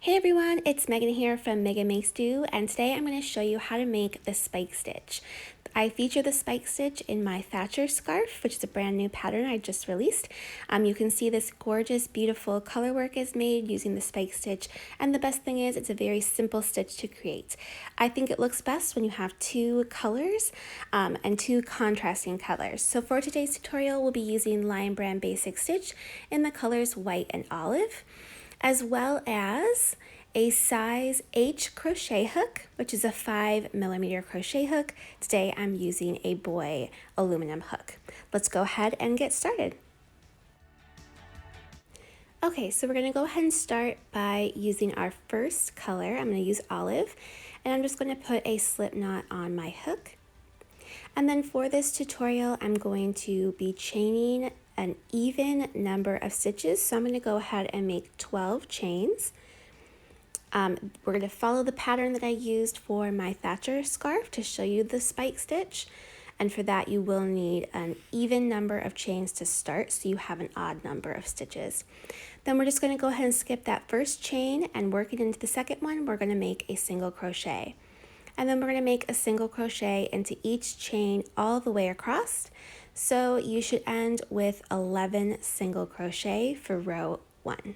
Hey everyone, it's Megan here from Meghan Makes Do, and today I'm going to show you how to make the spike stitch. I feature the spike stitch in my Thatcher Scarf, which is a brand new pattern I just released. You can see this gorgeous, beautiful color work is made using the spike stitch, and the best thing is it's a very simple stitch to create. I think it looks best when you have two colors and two contrasting colors. So for today's tutorial, we'll be using Lion Brand Basic Stitch in the colors white and olive, as well as a size H crochet hook, which is a 5mm crochet hook. Today I'm using a Boye aluminum hook. Let's go ahead and get started. Okay, so we're gonna go ahead and start by using our first color. I'm gonna use olive, and I'm just gonna put a slip knot on my hook. And then for this tutorial, I'm going to be chaining an even number of stitches. So I'm going to go ahead and make 12 chains. We're going to follow the pattern that I used for my Thatcher scarf to show you the spike stitch. And for that, you will need an even number of chains to start, so you have an odd number of stitches. Then we're just going to go ahead and skip that first chain, and working into the second one, we're going to make a single crochet. And then we're going to make a single crochet into each chain all the way across. So you should end with 11 single crochet for row 1.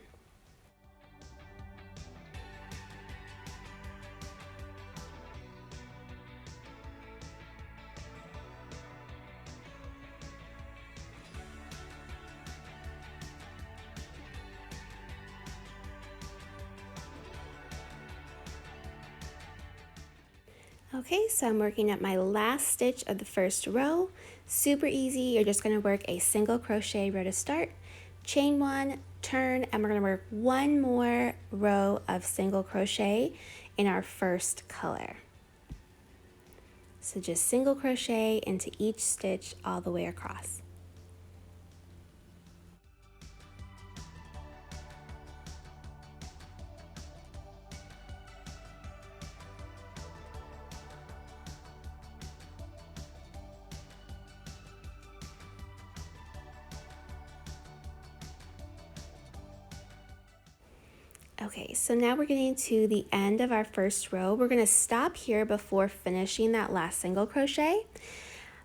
Okay, so I'm working at my last stitch of the first row. Super easy. You're just going to work a single crochet row to start, chain 1, turn, and we're going to work one more row of single crochet in our first color. So just single crochet into each stitch all the way across. Okay, so now we're getting to the end of our first row. We're going to stop here before finishing that last single crochet,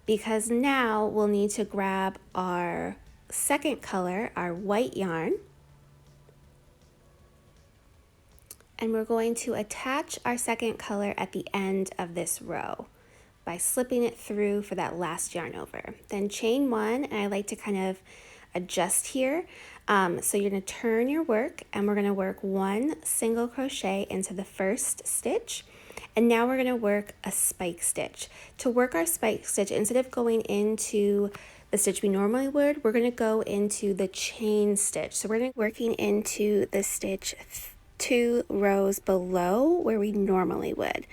because now we'll need to grab our second color, our white yarn, and we're going to attach our second color at the end of this row by slipping it through for that last yarn over. Then chain 1, and I like to kind of adjust here. So you're going to turn your work, and we're going to work one single crochet into the first stitch, and now we're going to work a spike stitch. To work our spike stitch, instead of going into the stitch we normally would, we're going to go into the chain stitch. So we're going to be working into the stitch 2 rows below where we normally would.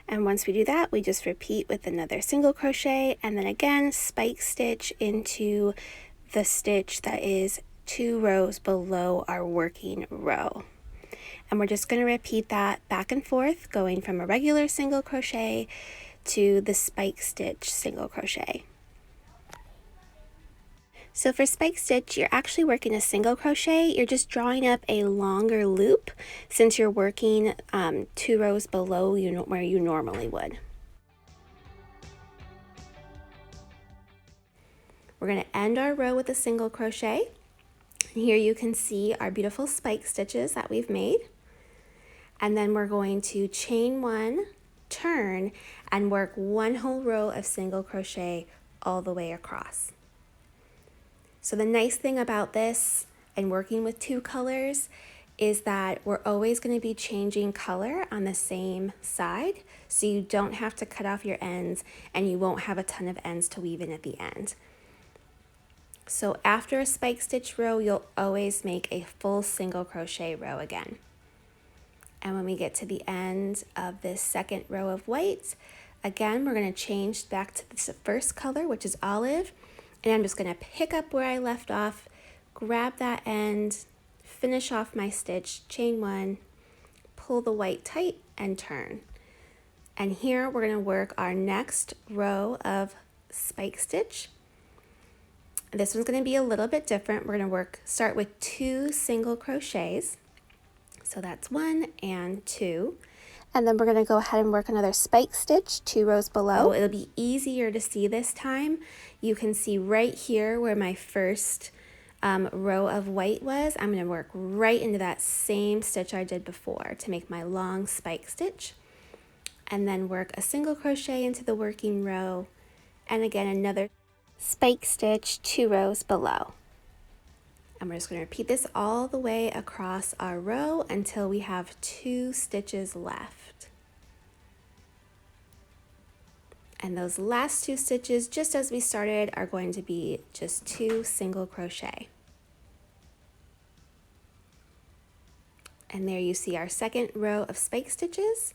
And once we do that, we just repeat with another single crochet, and then again spike stitch into the stitch that is 2 rows below our working row. And we're just going to repeat that back and forth, going from a regular single crochet to the spike stitch single crochet. So for spike stitch, you're actually working a single crochet. You're just drawing up a longer loop since you're working 2 rows below where you normally would. We're going to end our row with a single crochet. And here you can see our beautiful spike stitches that we've made. And then we're going to chain 1, turn, and work one whole row of single crochet all the way across. So the nice thing about this and working with 2 colors is that we're always going to be changing color on the same side, so you don't have to cut off your ends, and you won't have a ton of ends to weave in at the end. So after a spike stitch row, you'll always make a full single crochet row again. And when we get to the end of this second row of white, again, we're going to change back to the first color, which is olive. And I'm just going to pick up where I left off, grab that end, finish off my stitch, chain 1, pull the white tight, and turn. And here we're going to work our next row of spike stitch. This one's going to be a little bit different. We're going to start with 2 single crochets. So that's 1 and 2. And then we're going to go ahead and work another spike stitch 2 rows below. It'll be easier to see this time. You can see right here where my first row of white was. I'm going to work right into that same stitch I did before to make my long spike stitch, and then work a single crochet into the working row, and again another spike stitch 2 rows below. And we're just going to repeat this all the way across our row until we have 2 stitches left. And those last 2 stitches, just as we started, are going to be just 2 single crochet. And there you see our second row of spike stitches.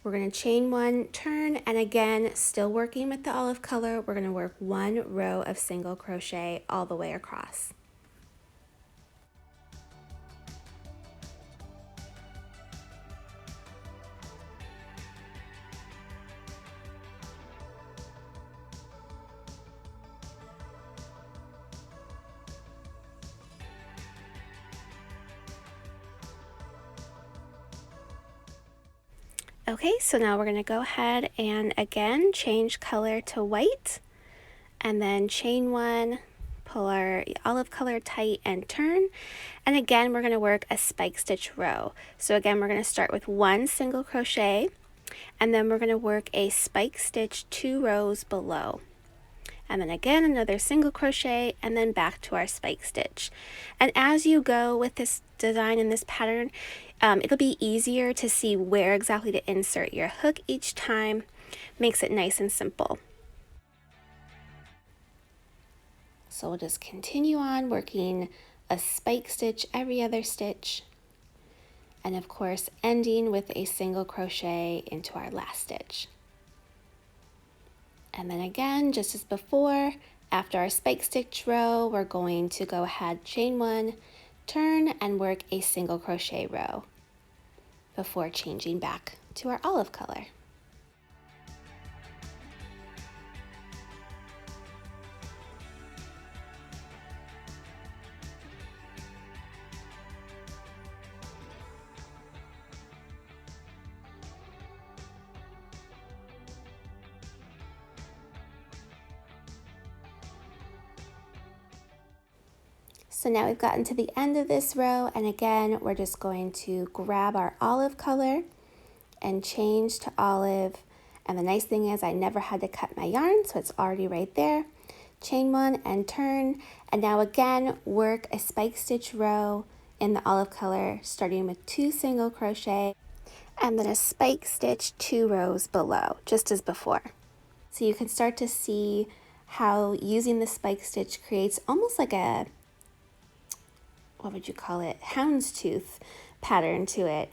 We're going to chain 1, turn, and again, still working with the olive color, we're going to work 1 row of single crochet all the way across. Okay, so now we're going to go ahead and again change color to white, and then chain 1, pull our olive color tight and turn, and again we're going to work a spike stitch row. So again we're going to start with 1 single crochet, and then we're going to work a spike stitch 2 rows below. And then again another single crochet, and then back to our spike stitch. And as you go with this design and this pattern, it'll be easier to see where exactly to insert your hook each time. Makes it nice and simple. So we'll just continue on working a spike stitch every other stitch, and of course ending with a single crochet into our last stitch. And then again, just as before, after our spike stitch row, we're going to go ahead, chain 1, turn, and work a single crochet row before changing back to our olive color. So now we've gotten to the end of this row, and again we're just going to grab our olive color and change to olive. And the nice thing is I never had to cut my yarn, so it's already right there. Chain 1 and turn, and now again work a spike stitch row in the olive color, starting with 2 single crochet and then a spike stitch 2 rows below, just as before. So you can start to see how using the spike stitch creates almost like a, what would you call it, houndstooth pattern to it.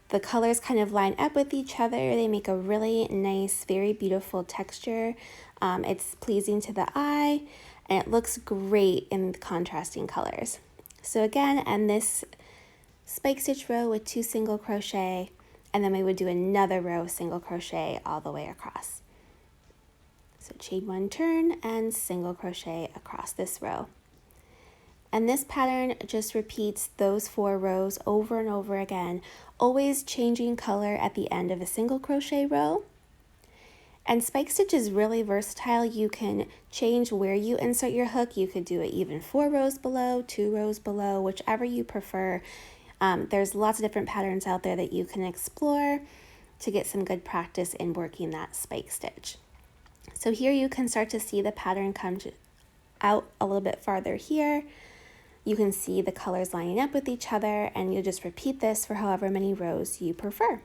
The colors kind of line up with each other. They make a really nice, very beautiful texture. It's pleasing to the eye, and it looks great in contrasting colors. So again, end this spike stitch row with 2 single crochet, and then we would do another row of single crochet all the way across. So chain 1, turn, and single crochet across this row. And this pattern just repeats those 4 rows over and over again, always changing color at the end of a single crochet row. And spike stitch is really versatile. You can change where you insert your hook. You could do it even 4 rows below, 2 rows below, whichever you prefer. There's lots of different patterns out there that you can explore to get some good practice in working that spike stitch. So here you can start to see the pattern come out a little bit farther here. You can see the colors lining up with each other, and you'll just repeat this for however many rows you prefer.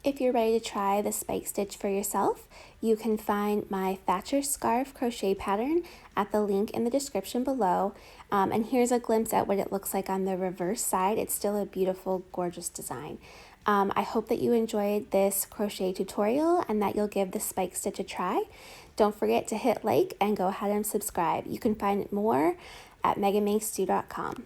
If you're ready to try the spike stitch for yourself, you can find my Thatcher Scarf crochet pattern at the link in the description below. And here's a glimpse at what it looks like on the reverse side. It's still a beautiful, gorgeous design. I hope that you enjoyed this crochet tutorial and that you'll give the spike stitch a try. Don't forget to hit like and go ahead and subscribe. You can find more at meghanmakesdo.com.